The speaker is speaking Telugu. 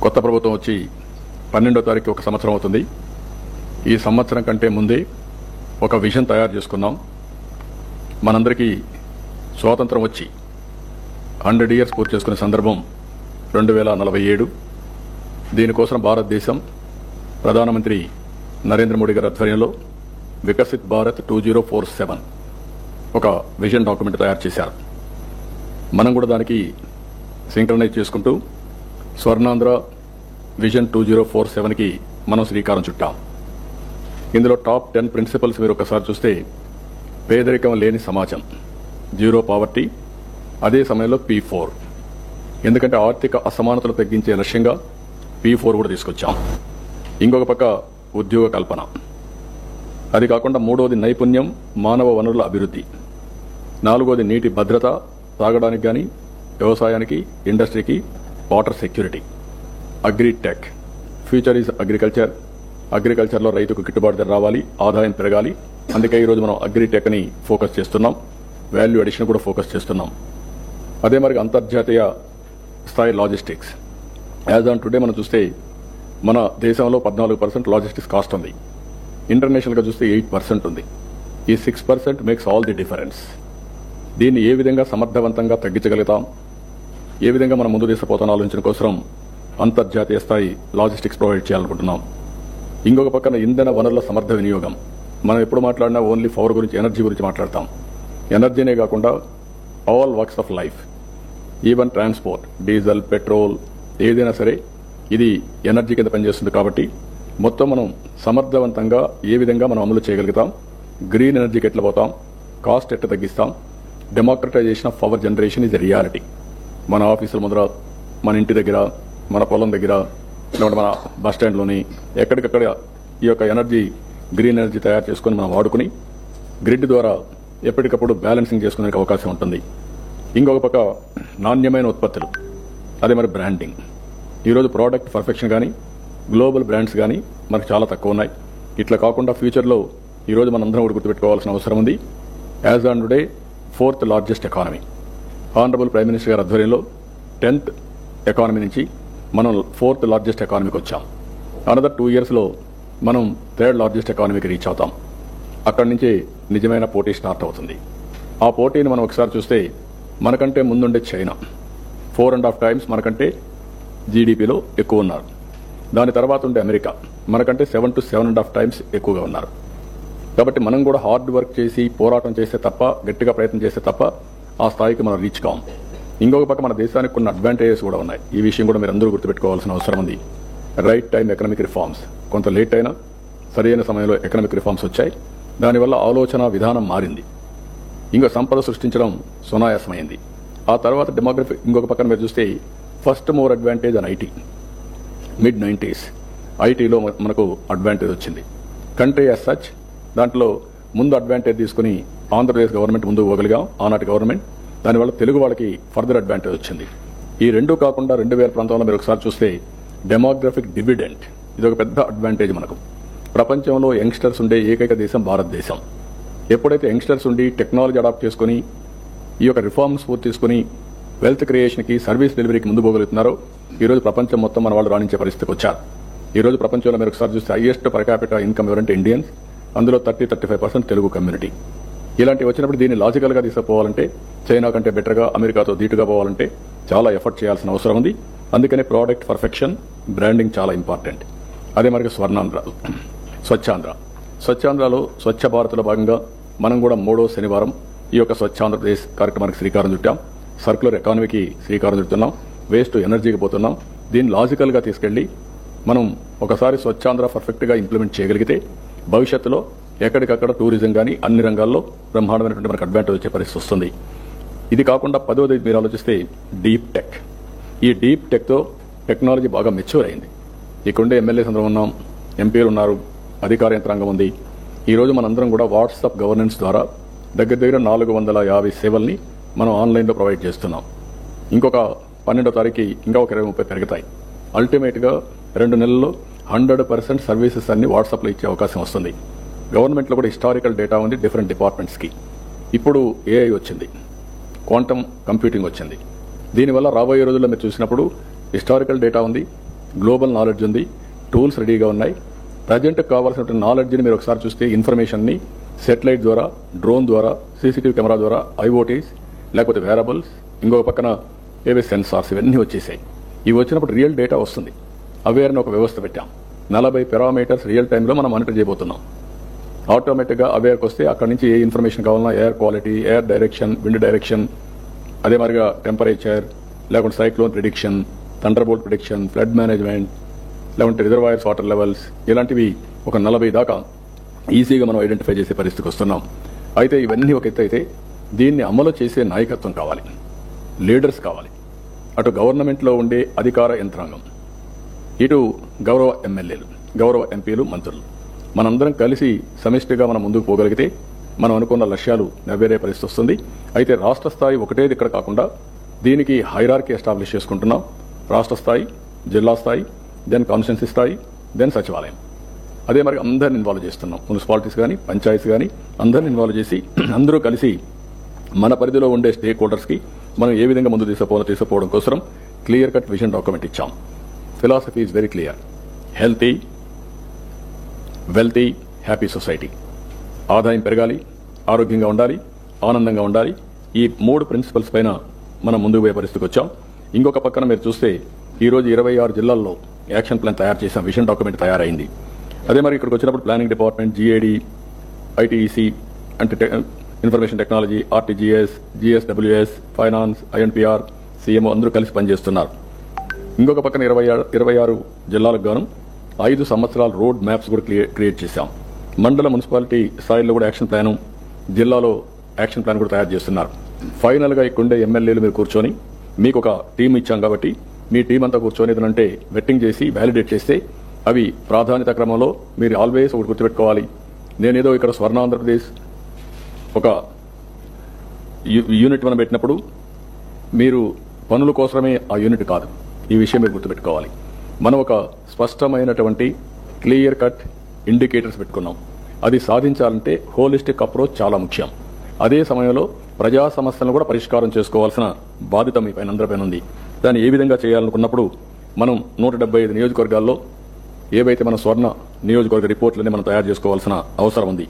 కొత్త ప్రభుత్వం వచ్చి 12వ తారీఖు ఒక సంవత్సరం అవుతుంది. ఈ సంవత్సరం కంటే ముందే ఒక విజన్ తయారు చేసుకున్నాం. మనందరికీ స్వాతంత్రం వచ్చి 100 ఇయర్స్ పూర్తి చేసుకునే సందర్భం 2047. దీనికోసం భారతదేశం ప్రధానమంత్రి నరేంద్ర మోడీ గారి ఆధ్వర్యంలో వికసిత్ భారత్ 2047 ఒక విజన్ డాక్యుమెంట్ తయారు చేశారు. మనం కూడా దానికి సింక్రనైజ్ చేసుకుంటూ స్వర్ణాంధ్ర విజన్ 2047కి మనం శ్రీకారం చుట్టాం. ఇందులో టాప్ 10 ప్రిన్సిపల్స్ మీరు ఒకసారి చూస్తే, పేదరికం లేని సమాజం, జీరో పావర్టీ, అదే సమయంలో P4, ఎందుకంటే ఆర్థిక అసమానతలు తగ్గించే లక్ష్యంగా P4 కూడా తీసుకొచ్చాం. ఇంకొక పక్క ఉద్యోగ కల్పన, అది కాకుండా మూడవది నైపుణ్యం, మానవ వనరుల అభివృద్ధి, నాలుగవది నీటి భద్రత, తాగడానికి కానీ వ్యవసాయానికి, ఇండస్ట్రీకి, water security, agritech, future is agriculture, అగ్రికల్చర్లో రైతుకు గిట్టుబాటు ధర రావాలి, ఆదాయం పెరగాలి. అందుకే ఈరోజు మనం అగ్రిటెక్ని ఫోకస్ చేస్తున్నాం, వాల్యూ అడిషన్ కూడా ఫోకస్ చేస్తున్నాం. అదే మరి అంతర్జాతీయ స్థాయి లాజిస్టిక్స్. యాజ్ ఆన్ టుడే మనం చూస్తే మన దేశంలో 14% లాజిస్టిక్స్ కాస్ట్ ఉంది, ఇంటర్నేషనల్గా చూస్తే 8% ఉంది. ఈ 6% మేక్స్ ఆల్ ది డిఫరెన్స్. దీన్ని ఏ విధంగా సమర్థవంతంగా తగ్గించగలుగుతాం, ఏ విధంగా మనం ముందు తీసుకుపోతాం ఆలోచించిన కోసం అంతర్జాతీయ స్థాయి లాజిస్టిక్స్ ప్రొవైడ్ చేయాలనుకుంటున్నాం. ఇంకొక పక్కన ఇంధన వనరుల సమర్థ వినియోగం. మనం ఎప్పుడు మాట్లాడినా ఓన్లీ పవర్ గురించి, ఎనర్జీ గురించి మాట్లాడతాం. ఎనర్జీనే కాకుండా all works of life, even transport, diesel, petrol, ఏదైనా సరే ఇది ఎనర్జీ కింద పనిచేస్తుంది. కాబట్టి మొత్తం మనం సమర్థవంతంగా ఏ విధంగా మనం అమలు చేయగలుగుతాం, గ్రీన్ ఎనర్జీకి ఎట్లా పోతాం, కాస్ట్ ఎట్లా తగ్గిస్తాం, democratisation of power generation is a reality. మన ఆఫీసుల ముందర, మన ఇంటి దగ్గర, మన పొలం దగ్గర, లేకుంటే మన బస్ స్టాండ్లోని ఎక్కడికక్కడ ఈ యొక్క ఎనర్జీ, గ్రీన్ ఎనర్జీ తయారు చేసుకుని మనం వాడుకుని గ్రిడ్ ద్వారా ఎప్పటికప్పుడు బ్యాలెన్సింగ్ చేసుకునే అవకాశం ఉంటుంది. ఇంకొక పక్క నాణ్యమైన ఉత్పత్తులు, అదే మరి బ్రాండింగ్. ఈరోజు ప్రోడక్ట్ పర్ఫెక్షన్ కానీ గ్లోబల్ బ్రాండ్స్ కానీ మనకు చాలా తక్కువ ఉన్నాయి. ఇట్లా కాకుండా ఫ్యూచర్లో ఈరోజు మనందరం కూడా గుర్తుపెట్టుకోవాల్సిన అవసరం ఉంది. As on today 4th largest economy. Honourable prime minister గారి ఆధ్వర్యంలో 10th ఎకానమీ నుంచి మనం 4th లార్జెస్ట్ ఎకానమీకి వచ్చాం. అనదర్ 2 ఇయర్స్లో మనం 3rd లార్జెస్ట్ ఎకానమీకి రీచ్ అవుతాం. అక్కడి నుంచి నిజమైన పోటీ స్టార్ట్ అవుతుంది. ఆ పోటీని మనం ఒకసారి చూస్తే మనకంటే ముందుండే చైనా 4.5 times మనకంటే జీడీపీలో ఎక్కువ ఉన్నారు. దాని తర్వాత ఉండే అమెరికా మనకంటే 7 to 7.5 times ఎక్కువగా ఉన్నారు. కాబట్టి మనం కూడా హార్డ్ వర్క్ చేసి పోరాటం చేస్తే తప్ప, గట్టిగా ప్రయత్నం చేస్తే తప్ప ఆ స్థాయికి మనం రీచ్ కాం. ఇంకొక పక్క మన దేశానికి కొన్ని అడ్వాంటేజెస్ కూడా ఉన్నాయి. ఈ విషయం కూడా మీరు అందరూ గుర్తుపెట్టుకోవాల్సిన అవసరం ఉంది. రైట్ టైం ఎకనామిక్ రిఫార్మ్స్, కొంత లేట్ అయినా సరైన సమయంలో ఎకనామిక్ రిఫార్మ్స్ వచ్చాయి. దానివల్ల ఆలోచన విధానం మారింది. ఇంకో సంపద సృష్టించడం సునాయాసమైంది. ఆ తర్వాత డెమోగ్రఫీ. ఇంకొక పక్కన మీరు చూస్తే ఫస్ట్ మోర్ అడ్వాంటేజ్ అని ఐటీ. mid-90s ఐటీలో మనకు అడ్వాంటేజ్ వచ్చింది. కంట్రీ యాజ్ సచ్ దాంట్లో ముందు అడ్వాంటేజ్ తీసుకుని ఆంధ్రప్రదేశ్ గవర్నమెంట్ ముందుకు పోగలిగాం, ఆనాటి గవర్నమెంట్. దానివల్ల తెలుగు వాళ్ళకి ఫర్దర్ అడ్వాంటేజ్ వచ్చింది. ఈ రెండు కాకుండా 2000 ప్రాంతంలో మీరు ఒకసారి చూస్తే డెమోగ్రఫిక్ డివిడెంట్, ఇది ఒక పెద్ద అడ్వాంటేజ్ మనకు. ప్రపంచంలో యంగ్స్టర్స్ ఉండే ఏకైక దేశం భారతదేశం. ఎప్పుడైతే యంగ్స్టర్స్ ఉండి టెక్నాలజీ అడాప్ట్ చేసుకుని ఈ యొక్క రిఫార్మ్స్ పూర్తి తీసుకుని వెల్త్ క్రియేషన్కి, సర్వీస్ డెలివరీకి ముందు పోగలుగుతున్నారో ఈరోజు ప్రపంచం మొత్తం మన వాళ్ళు రాణించే పరిస్థితికి వచ్చారు. ఈరోజు ప్రపంచంలో మీరు ఒకసారి చూస్తే హైయెస్ట్ పర్ క్యాపిటల్ ఇన్కమ్ ఎవరంటే ఇండియన్స్, అందులో 30-35% తెలుగు కమ్యూనిటీ. ఇలాంటివి వచ్చినప్పుడు దీన్ని లాజికల్గా తీసుకుపోవాలంటే చైనా కంటే బెటర్గా, అమెరికాతో ధీటుగా పోవాలంటే చాలా ఎఫర్ట్ చేయాల్సిన అవసరం ఉంది. అందుకనే ప్రోడక్ట్ పర్ఫెక్షన్, బ్రాండింగ్ చాలా ఇంపార్టెంట్. అదే మనకి స్వర్ణాంధ్ర, స్వచ్ఛాంధ్రలో స్వచ్ఛ భారత్లో భాగంగా మనం కూడా 3వ శనివారం ఈ యొక్క స్వచ్ఛ ఆంధ్రప్రదేశ్ కార్యక్రమానికి శ్రీకారం చుట్టాం. సర్క్యులర్ ఎకానమీకి శ్రీకారం చుడుతున్నాం. వేస్ట్ ఎనర్జీకి పోతున్నాం. దీన్ని లాజికల్గా తీసుకెళ్లి మనం ఒకసారి స్వచ్ఛాంధ్ర పర్ఫెక్ట్గా ఇంప్లిమెంట్ చేయగలిగితే భవిష్యత్తులో ఎక్కడికక్కడ టూరిజం కానీ అన్ని రంగాల్లో బ్రహ్మాండమైనటువంటి మనకు అడ్వాంటేజ్ వచ్చే పరిస్థితి వస్తుంది. ఇది కాకుండా 10వది మీరు ఆలోచిస్తే డీప్ టెక్. ఈ డీప్ టెక్తో టెక్నాలజీ బాగా మెచ్యూర్ అయింది. ఇక్కడుండే ఎమ్మెల్యేస్ అందరం ఉన్నాం, ఎంపీలు ఉన్నారు, అధికార యంత్రాంగం ఉంది. ఈరోజు మనందరం కూడా వాట్సాప్ గవర్నెన్స్ ద్వారా దగ్గర 450 సేవల్ని మనం ఆన్లైన్లో ప్రొవైడ్ చేస్తున్నాం. ఇంకొక 12వ తారీఖు ఇంకా ఒక 20-30 పెరుగుతాయి. అల్టిమేట్గా 2 నెలల్లో 100% సర్వీసెస్ అన్ని వాట్సాప్లో ఇచ్చే అవకాశం వస్తుంది. గవర్నమెంట్లో కూడా హిస్టారికల్ డేటా ఉంది డిఫరెంట్ డిపార్ట్మెంట్స్కి. ఇప్పుడు ఏఐ వచ్చింది, క్వాంటమ్ కంప్యూటింగ్ వచ్చింది. దీనివల్ల రాబోయే రోజుల్లో మీరు చూసినప్పుడు హిస్టారికల్ డేటా ఉంది, గ్లోబల్ నాలెడ్జ్ ఉంది, టూల్స్ రెడీగా ఉన్నాయి. ప్రజెంట్ కావాల్సినటువంటి నాలెడ్జ్ని మీరు ఒకసారి చూస్తే ఇన్ఫర్మేషన్ని సెటిలైట్ ద్వారా, డ్రోన్ ద్వారా, సీసీటీవీ కెమెరా ద్వారా, ఐఓటీస్ లేకపోతే వేరబుల్స్, ఇంకొక పక్కన ఏవే సెన్సార్స్ ఇవన్నీ వచ్చేసాయి. ఇవి వచ్చినప్పుడు రియల్ డేటా వస్తుంది. అవేర్ అని ఒక వ్యవస్థ పెట్టాం. 40 పారామీటర్స్ రియల్ టైంలో మనం మానిటర్ చేయబోతున్నాం. ఆటోమేటిక్గా అవేర్కి వస్తే అక్కడి నుంచి ఏ ఇన్ఫర్మేషన్ కావాలన్నా air quality, air direction, wind direction, అదే మరిగా టెంపరేచర్, లేకుంటే cyclone prediction, thunderbolt prediction, flood management, లేకుంటే రిజర్వాయర్స్ వాటర్ లెవెల్స్, ఇలాంటివి ఒక 40 దాకా ఈజీగా మనం ఐడెంటిఫై చేసే పరిస్థితికి వస్తున్నాం. అయితే ఇవన్నీ ఒక ఎత్తు అయితే దీన్ని అమలు చేసే నాయకత్వం కావాలి, లీడర్స్ కావాలి. అటు గవర్నమెంట్లో ఉండే అధికార యంత్రాంగం, ఇటు గౌరవ ఎమ్మెల్యేలు, గౌరవ ఎంపీలు, మంత్రులు, మనందరం కలిసి సమిష్టిగా మనం ముందుకు పోగలిగితే మనం అనుకున్న లక్ష్యాలు నెరవేరే పరిస్థితి వస్తుంది. అయితే రాష్ట్ర స్థాయి ఒకటేది ఇక్కడ కాకుండా దీనికి హైరార్కీ ఎస్టాబ్లిష్ చేసుకుంటున్నాం. రాష్ట్ర స్థాయి, జిల్లా స్థాయి, దెన్ కాన్స్టిట్యున్సీ స్థాయి, దెన్ సచివాలయం. అదే మరి అందరిని ఇన్వాల్వ్ చేస్తున్నాం. మున్సిపాలిటీస్ కానీ, పంచాయతీస్ కానీ అందరిని ఇన్వాల్వ్ చేసి అందరూ కలిసి మన పరిధిలో ఉండే స్టేక్ హోల్డర్స్కి మనం ఏ విధంగా ముందు తీసుకుపోవడం కోసం క్లియర్ కట్ విజన్ డాక్యుమెంట్ ఇచ్చాం. Philosophy is very clear. Healthy, wealthy, happy society. ఆదాయం పెరగాలి, ఆరోగ్యంగా ఉండాలి, ఆనందంగా ఉండాలి. ఈ 3 ప్రిన్సిపల్స్ పైన మనం ముందుకు పోయే పరిస్థితికి వచ్చాం. ఇంకొక పక్కన మీరు చూస్తే ఈరోజు 26 జిల్లాల్లో యాక్షన్ ప్లాన్ తయారు చేసాం, విజన్ డాక్యుమెంట్ తయారైంది. అదే మరి ఇక్కడికి వచ్చినప్పుడు ప్లానింగ్ డిపార్ట్మెంట్, జీఏడీ, ఐటీఈసీ అంటే information technology, RTGS, GSWS, finance, INPR, CMO అందరూ కలిసి పనిచేస్తున్నారు. ఇంకొక పక్కన 26 జిల్లాలకు గాను 5 సంవత్సరాల రోడ్ మ్యాప్స్ కూడా క్రియేట్ చేశాం. మండల, మున్సిపాలిటీ స్థాయిలో కూడా యాక్షన్ ప్లాను, జిల్లాలో యాక్షన్ ప్లాన్ కూడా తయారు చేస్తున్నారు. ఫైనల్గా ఇక్కడుండే ఎమ్మెల్యేలు మీరు కూర్చొని, మీకు ఒక టీం ఇచ్చాం కాబట్టి మీ టీం అంతా కూర్చొని ఏదంటే వెట్టింగ్ చేసి వ్యాలిడేట్ చేస్తే అవి ప్రాధాన్యత క్రమంలో మీరు ఆల్వేస్ ఒకటి గుర్తుపెట్టుకోవాలి. నేనేదో ఇక్కడ స్వర్ణాంధ్రప్రదేశ్ ఒక యూనిట్ మనం పెట్టినప్పుడు మీరు పనుల కోసమే ఆ యూనిట్ కాదు. ఈ విషయం మీరు గుర్తుపెట్టుకోవాలి. మనం ఒక స్పష్టమైనటువంటి క్లియర్ కట్ ఇండికేటర్స్ పెట్టుకున్నాం. అది సాధించాలంటే హోలిస్టిక్ అప్రోచ్ చాలా ముఖ్యం. అదే సమయంలో ప్రజా సమస్యలను కూడా పరిష్కారం చేసుకోవాల్సిన బాధ్యత మీ పైన అందరిపైన ఉంది. దాన్ని ఏ విధంగా చేయాలనుకున్నప్పుడు మనం 175 నియోజకవర్గాల్లో ఏవైతే మన స్వర్ణ నియోజకవర్గ రిపోర్ట్లని మనం తయారు చేసుకోవాల్సిన అవసరం ఉంది.